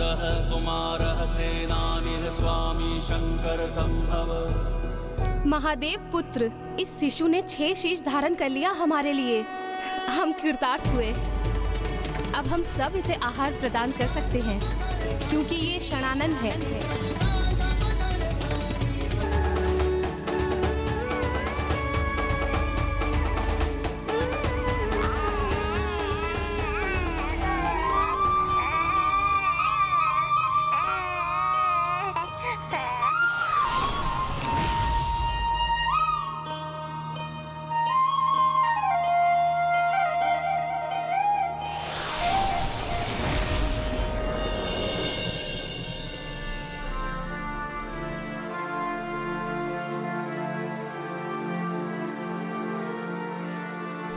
पुत्रः कुमारः सेनानिः स्वामी शंकर संभव। महादेव पुत्र, इस शिशु ने 6 शीश धारण कर लिया हमारे लिए। हम कृतार्थ हुए। अब हम सब इसे आहार प्रदान कर सकते हैं क्योंकि ये षणानन है।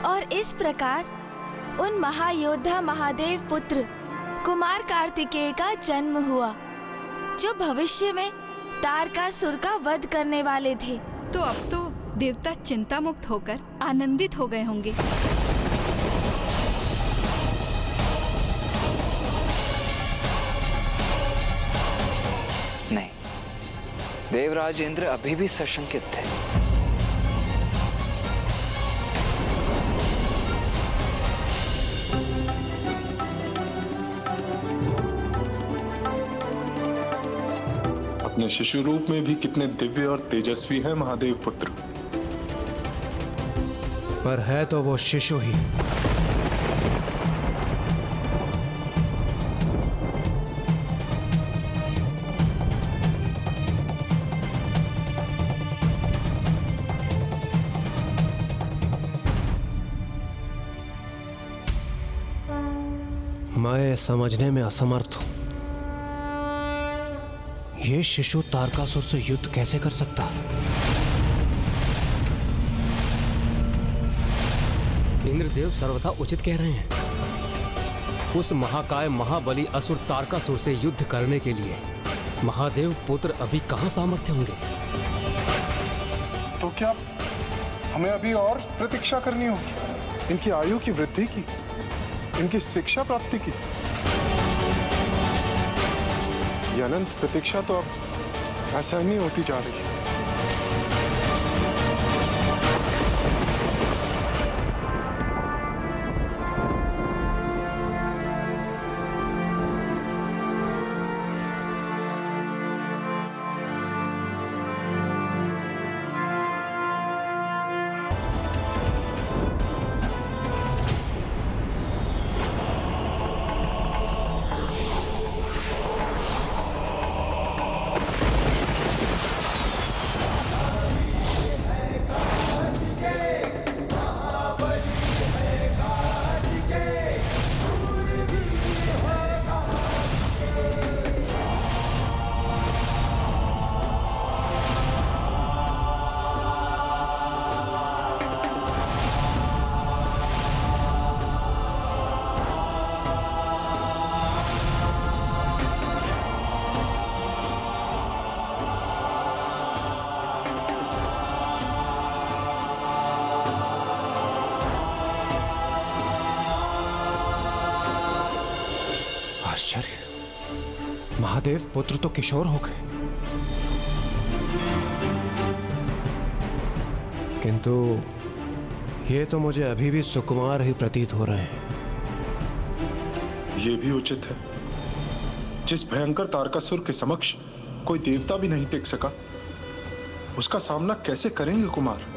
और इस प्रकार उन महायोद्धा महादेव पुत्र कुमार कार्तिकेय का जन्म हुआ, जो भविष्य में तारकासुर का वध करने वाले थे। तो अब तो देवता चिंता मुक्त होकर आनंदित हो गए होंगे। नहीं, देवराज इंद्र अभी भी सशंकित थे। अपने शिशु रूप में भी कितने दिव्य और तेजस्वी है महादेव पुत्र। पर है तो वो शिशु ही। मैं समझने में असमर्थ हूं, ये शिशु तारकासुर से युद्ध कैसे कर सकता है? इंद्रदेव सर्वथा उचित कह रहे हैं। उस महाकाय महाबली असुर तारकासुर से युद्ध करने के लिए महादेव पुत्र अभी कहां सामर्थ्य होंगे? तो क्या हमें अभी और प्रतीक्षा करनी होगी, इनकी आयु की वृद्धि की, इनकी शिक्षा प्राप्ति की? ये अनंत प्रतीक्षा तो अब असहनीय होती जा रही है। महादेव पुत्र तो किशोर हो गए, किंतु ये तो मुझे अभी भी सुकुमार ही प्रतीत हो रहे हैं। ये भी उचित है। जिस भयंकर तारकासुर के समक्ष कोई देवता भी नहीं टिक सका, उसका सामना कैसे करेंगे कुमार?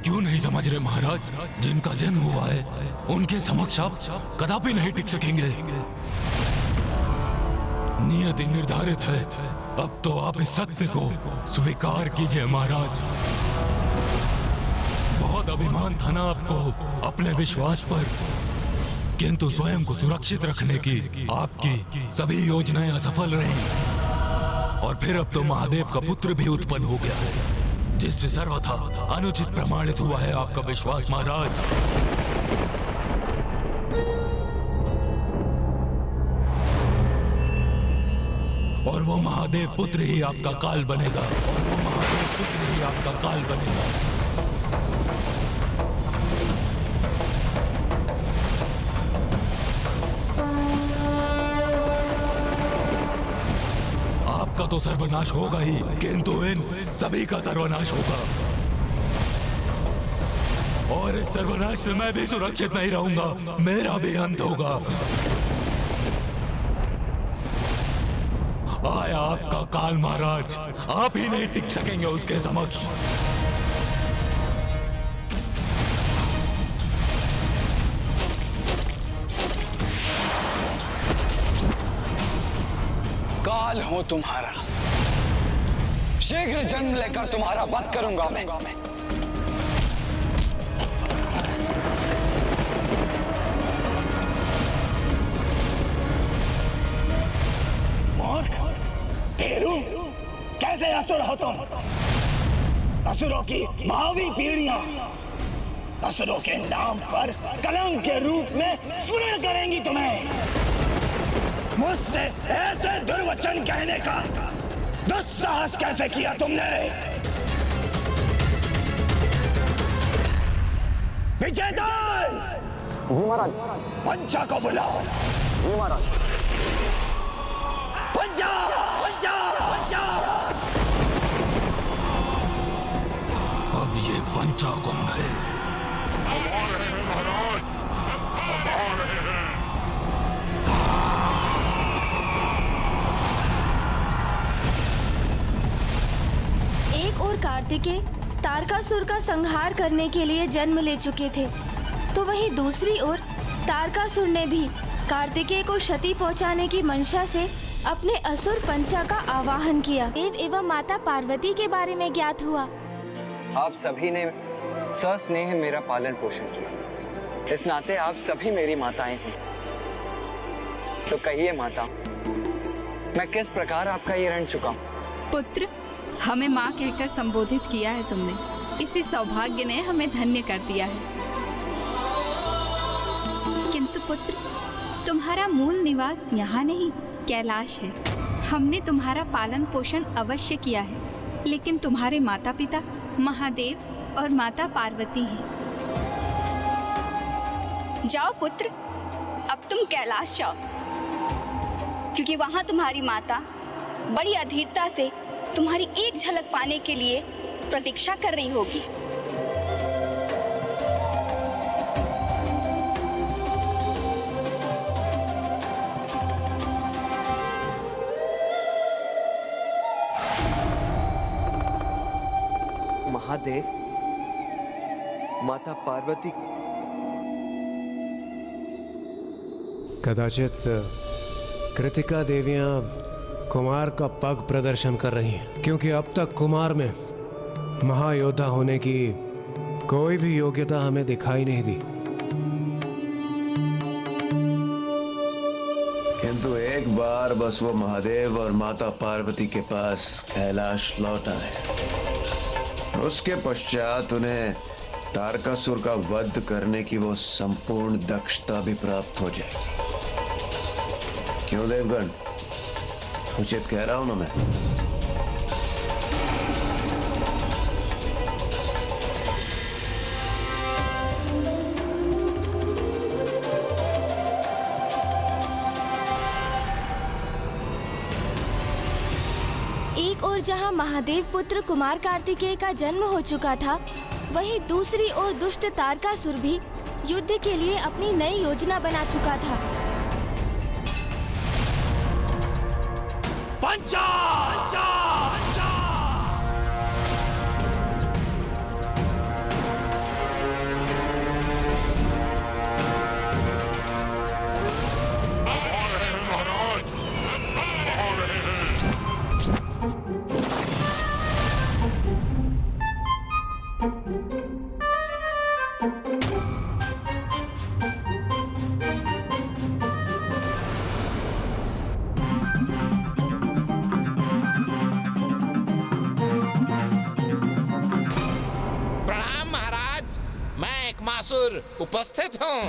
क्यों नहीं समझ रहे महाराज? जिनका जन्म हुआ है उनके समक्ष आप कदापि नहीं टिक सकेंगे। नियति निर्धारित है। अब तो आप इस सत्य को स्वीकार कीजिए महाराज। बहुत अभिमान था ना आपको अपने विश्वास पर, किंतु स्वयं को सुरक्षित रखने की आपकी सभी योजनाएं असफल रही। और फिर अब तो महादेव का पुत्र भी उत्पन्न हो गया है, जिससे सर्वथा अनुचित प्रमाणित हुआ है आपका विश्वास महाराज। और वो महादेव पुत्र ही आपका काल बनेगा, और वो महादेव पुत्र ही आपका काल बनेगा। आपका तो सर्वनाश होगा ही, किंतु इन सभी का सर्वनाश होगा, और इस सर्वनाश से मैं भी सुरक्षित नहीं रहूंगा, मेरा भी अंत होगा। आया आपका काल महाराज, आप ही नहीं टिक सकेंगे उसके समक्ष। काल हूं तुम्हारा, शीघ्र जन्म लेकर तुम्हारा वध करूंगा मैं। कैसे असुर हो तुम? असुरों की भावी पीढ़ियां असुरों के नाम पर कलंक के रूप में स्मरण करेंगी तुम्हें। मुझसे ऐसे दुर्वचन कहने का दुस्साहस कैसे किया तुमने? विजयदान! जी महाराज। पंचा को बुलाओ। जी महाराज। पंचा! पंचा! पंचा! अब ये पंचा कौन है? एक और कार्तिकेय तारकासुर का संहार करने के लिए जन्म ले चुके थे, तो वहीं दूसरी ओर तारकासुर ने भी कार्तिकेय को क्षति पहुंचाने की मंशा से अपने असुर पंचा का आवाहन किया। देव एवं माता पार्वती के बारे में ज्ञात हुआ। आप सभी ने सस्नेह मेरा पालन पोषण किया, इस नाते आप सभी मेरी माताएं हैं। तो कहिए माता, मैं किस प्रकार आपका ये ऋण चुकाऊं? पुत्र, हमें माँ कहकर संबोधित किया है तुमने, इसी सौभाग्य ने हमें धन्य कर दिया है। किंतु पुत्र, तुम्हारा मूल निवास यहाँ नहीं, कैलाश है। हमने तुम्हारा पालन पोषण अवश्य किया है, लेकिन तुम्हारे माता पिता महादेव और माता पार्वती हैं। जाओ पुत्र, अब तुम कैलाश जाओ, क्योंकि वहां तुम्हारी माता बड़ी अधीरता से तुम्हारी एक झलक पाने के लिए प्रतीक्षा कर रही होगी। महादेव, माता पार्वती, कदाचित कृतिका देवियां कुमार का पग प्रदर्शन कर रही हैं, क्योंकि अब तक कुमार में महायोद्धा होने की कोई भी योग्यता हमें दिखाई नहीं दी। किंतु एक बार बस वो महादेव और माता पार्वती के पास कैलाश लौटा है, उसके पश्चात उन्हें तारकासुर का वध करने की वो संपूर्ण दक्षता भी प्राप्त हो जाएगी। क्यों देवगण, उचित कह रहा हूं ना मैं? एक ओर जहां महादेव पुत्र कुमार कार्तिकेय का जन्म हो चुका था, वहीं दूसरी ओर दुष्ट तारकासुर भी युद्ध के लिए अपनी नई योजना बना चुका था। पंचा! पंचा! पंचा! उपस्थित हूँ।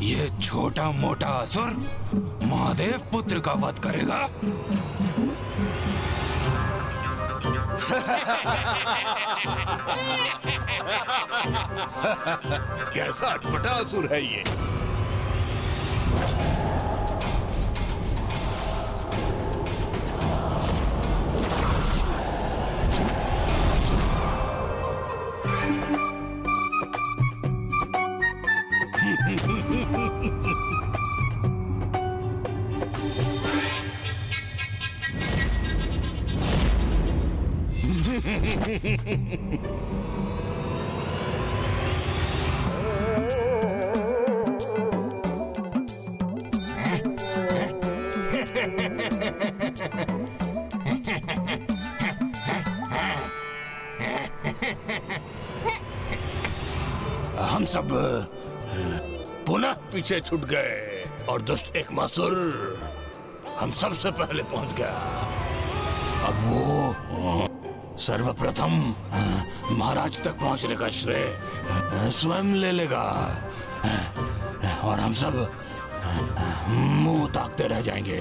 ये छोटा मोटा असुर महादेव पुत्र का वध करेगा? कैसा अटपटा असुर है ये। हम सब पुनः पीछे छूट गए और दुष्ट एकमासुर हम सबसे पहले पहुंच गया। अब वो सर्वप्रथम महाराज तक पहुंचने का श्रेय स्वयं ले लेगा और हम सब मुंह ताकते रह जाएंगे।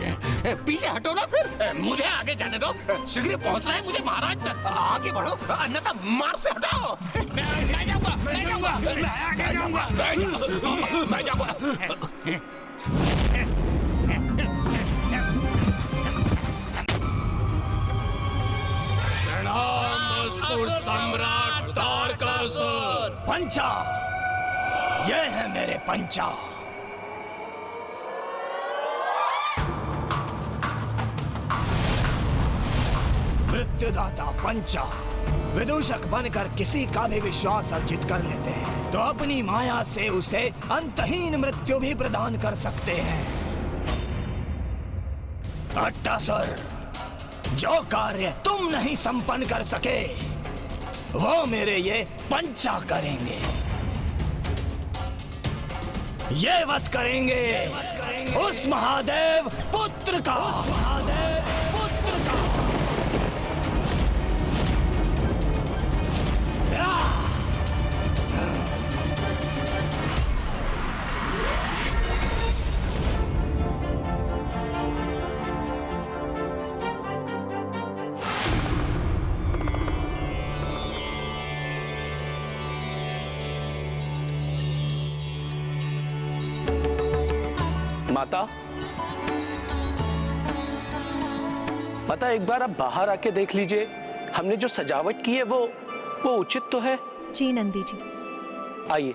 पीछे हटो ना, फिर मुझे आगे जाने दो। शीघ्र पहुंचना है मुझे महाराज तक। आगे बढ़ो अन्यथा मार्ग से हटाओ। मैं जाऊंगा, मैं जाऊंगा, मैं आगे जाऊंगा, मैं जाऊंगा। प्रणाम असुर सम्राट तारकासुर। पंचा, ये है मेरे पंचा। मृत्युदाता पंचा विदूषक बनकर किसी का भी विश्वास अर्जित कर लेते हैं तो अपनी माया से उसे अंतहीन मृत्यु भी प्रदान कर सकते हैं। अट्टासुर, जो कार्य तुम नहीं संपन्न कर सके वो मेरे ये पंचा करेंगे। ये वध करेंगे उस महादेव पुत्र का। माता एक बार आप बाहर आके देख लीजिए, हमने जो सजावट की है वो उचित तो है? जी नंदी जी। आइए।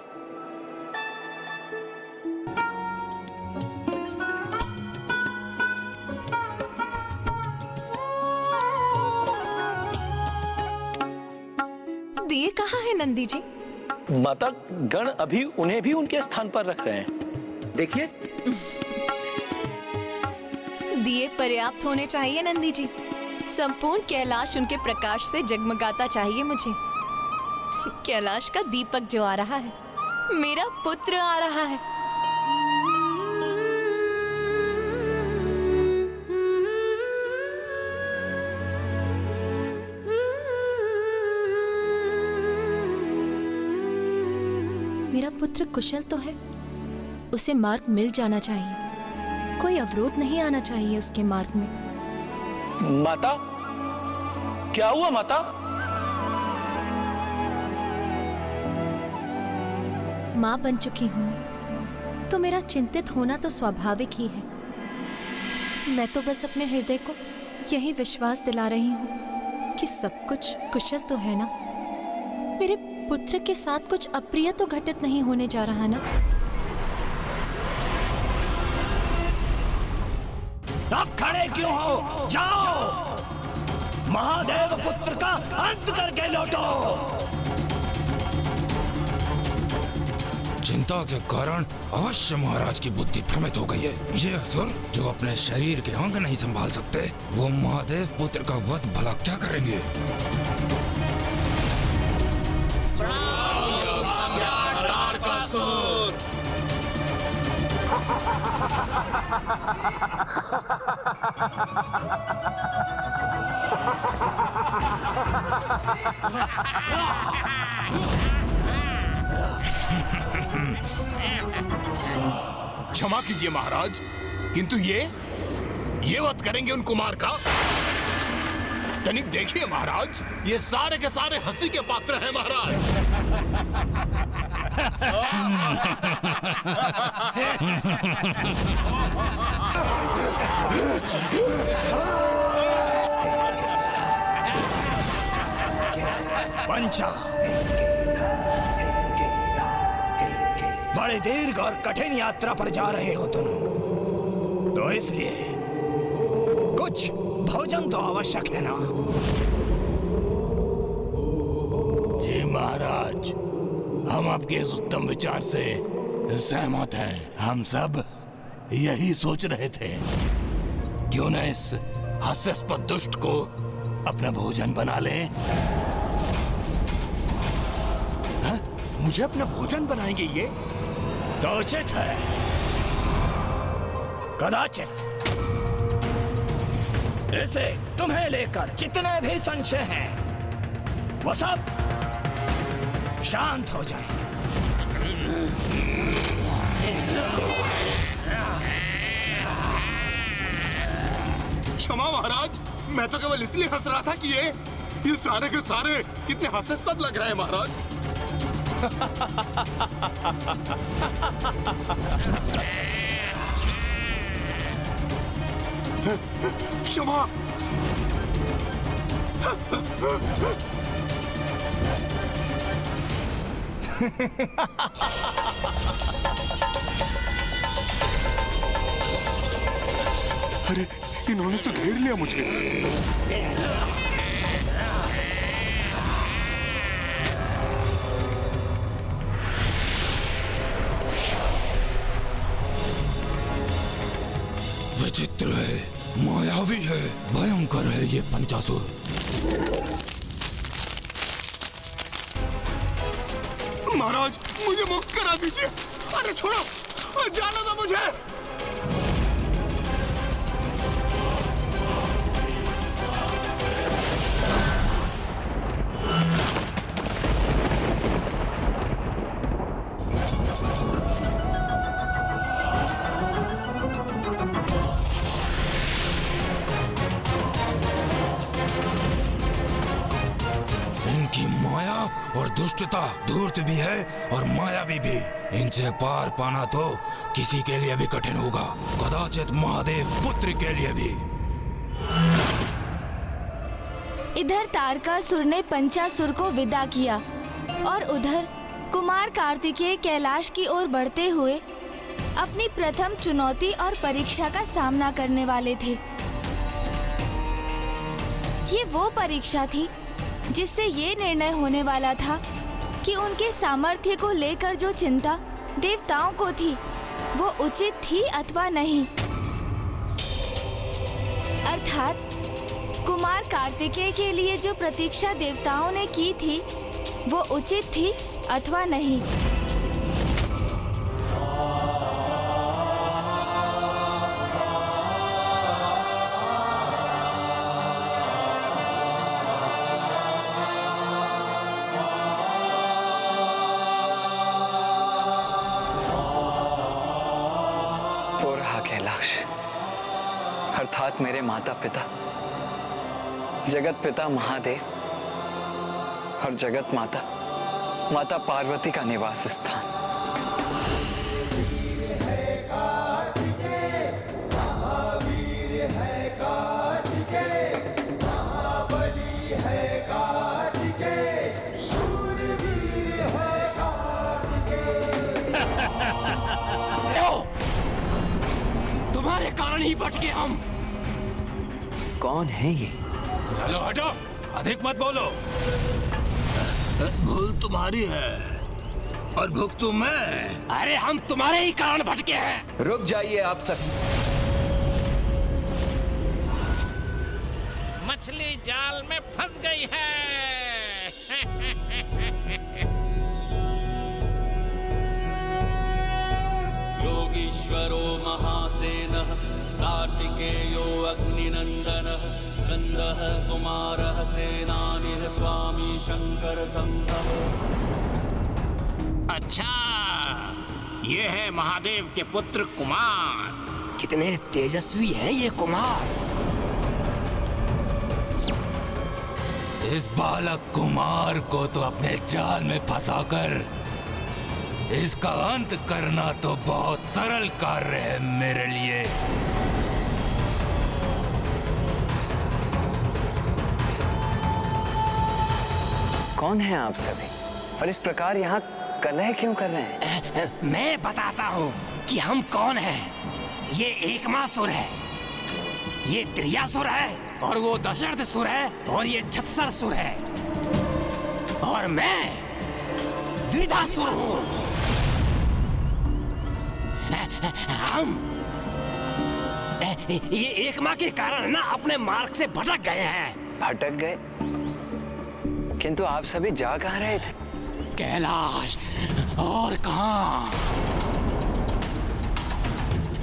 दिए कहाँ है नंदी जी? माता, गण अभी उन्हें भी उनके स्थान पर रख रहे हैं। देखिए। दिए पर्याप्त होने चाहिए नंदी जी। संपूर्ण कैलाश उनके प्रकाश से जगमगाता चाहिए मुझे। कैलाश का दीपक जो आ रहा है, मेरा पुत्र आ रहा है। मेरा पुत्र कुशल तो है, उसे मार्ग मिल जाना चाहिए। कोई अवरोध नहीं आना चाहिए उसके मार्ग में। माता, क्या हुआ माता? माँ बन चुकी हूं मैं, तो मेरा चिंतित होना तो स्वाभाविक ही है। मैं तो बस अपने हृदय को यही विश्वास दिला रही हूँ कि सब कुछ कुशल तो है ना। मेरे पुत्र के साथ कुछ अप्रिय तो घटित नहीं होने जा रहा ना। अब खड़े क्यों हो? जाओ, महादेव पुत्र का अंत करके लौटो। चिंता के कारण अवश्य महाराज की बुद्धि भ्रमित हो गई है। ये असुर जो अपने शरीर के अंग नहीं संभाल सकते, वो महादेव पुत्र का वध भला क्या करेंगे? क्षमा कीजिए महाराज, किंतु ये वध करेंगे उन कुमार का? तनिक देखिए महाराज, ये सारे के सारे हंसी के पात्र हैं महाराज। पंचा, बड़े दीर्घ और कठिन यात्रा पर जा रहे हो तुम, तो इसलिए कुछ भोजन तो आवश्यक है ना? जी महाराज, हम आपके इस उत्तम विचार से सहमत हैं। हम सब यही सोच रहे थे, क्यों न इस हास्यास्पद दुष्ट को अपना भोजन बना लें। हाँ? मुझे अपना भोजन बनाएंगे ये? तो उचित है। कदाचित इसे तुम्हें लेकर जितने भी संशय हैं, वो सब शांत हो जाएंगे। क्षमा महाराज, मैं तो केवल इसलिए हंस रहा था कि ये सारे के सारे कितने हास्यास्पद लग रहे हैं महाराज। क्षमा। अरे, इन्होंने तो घेर लिया मुझे। विचित्र है, मायावी है, भयंकर है ये पंचासुर। महाराज, मुझे मुक्त करा दीजिए। अरे छोड़ो, जाने दो मुझे। इनकी माया और दुष्टता धूर्त भी है और मायावी भी। इनसे पार पाना तो किसी के लिए भी कठिन होगा, कदाचित महादेव पुत्र के लिए भी। इधर तारकासुर ने पंचासुर को विदा किया और उधर कुमार कार्तिकेय कैलाश की ओर बढ़ते हुए अपनी प्रथम चुनौती और परीक्षा का सामना करने वाले थे। ये वो परीक्षा थी जिससे ये निर्णय होने वाला था कि उनके सामर्थ्य को लेकर जो चिंता देवताओं को थी वो उचित थी अथवा नहीं। अर्थात कुमार कार्तिकेय के लिए जो प्रतीक्षा देवताओं ने की थी वो उचित थी अथवा नहीं। कैलाश अर्थात मेरे माता पिता, जगत पिता महादेव और जगत माता माता पार्वती का निवास स्थान। तुम्हारे कारण ही बच गए हम। कौन है ये? चलो हटो, अधिक मत बोलो। भूल तुम्हारी है और भुगतू मैं। अरे हम तुम्हारे ही कारण भटके हैं। रुक जाइए आप सभी। मछली जाल में फंस गई है। योगीश्वरो महासेनः कार्तिकेयो अग्निनन्दनः स्कन्दः कुमारः सेनानिः स्वामी शंकर संभव। अच्छा, ये है महादेव के पुत्र कुमार। कितने तेजस्वी हैं ये कुमार। इस बालक कुमार को तो अपने जाल में फंसाकर इसका अंत करना तो बहुत सरल कार्य है मेरे लिए। कौन है आप सभी और इस प्रकार यहाँ कलह क्यों कर रहे हैं? मैं बताता हूँ कि हम कौन हैं। ये एकमासुर है, ये त्रियासुर है, और वो दशरथसुर है, और ये छत्सरसुर है, और मैं द्विधासुर हूँ। हम ये एक माह के कारण ना अपने मार्ग से भटक गए हैं। भटक गए? किंतु आप सभी जा कहाँ रहे थे? कैलाश, और कहाँ?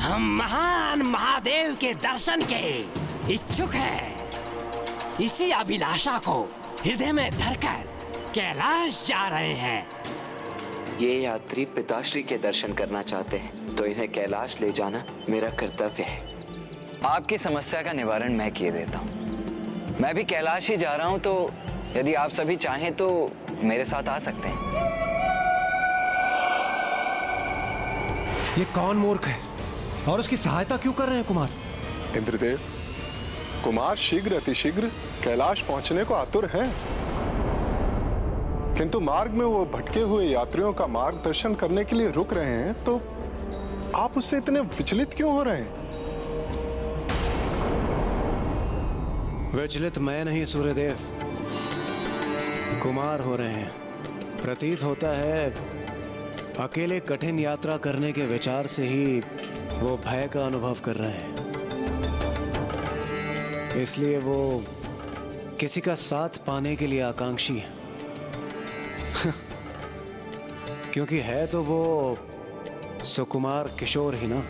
हम महान महादेव के दर्शन के इच्छुक हैं। इसी अभिलाषा को हृदय में धरकर कैलाश जा रहे हैं। ये यात्री पिताश्री के दर्शन करना चाहते हैं तो इन्हें कैलाश ले जाना मेरा कर्तव्य है। आपकी समस्या का निवारण मैं किए देता हूँ। मैं भी कैलाश ही जा रहा हूँ, तो यदि आप सभी चाहें तो मेरे साथ आ सकते हैं। ये कौन मूर्ख है और उसकी सहायता क्यों कर रहे हैं कुमार? इंद्रदेव, कुमार शीघ्र अतिशीघ्र कैलाश पहुंचने को आतुर हैं, किंतु मार्ग में वो भटके हुए यात्रियों का मार्गदर्शन करने के लिए रुक रहे हैं, तो आप उससे इतने विचलित क्यों हो रहे हैं? विचलित मैं नहीं सूर्यदेव, कुमार हो रहे हैं। प्रतीत होता है अकेले कठिन यात्रा करने के विचार से ही वो भय का अनुभव कर रहे हैं, इसलिए वो किसी का साथ पाने के लिए आकांक्षी है। क्योंकि है तो वो सुकुमार किशोर ही ना।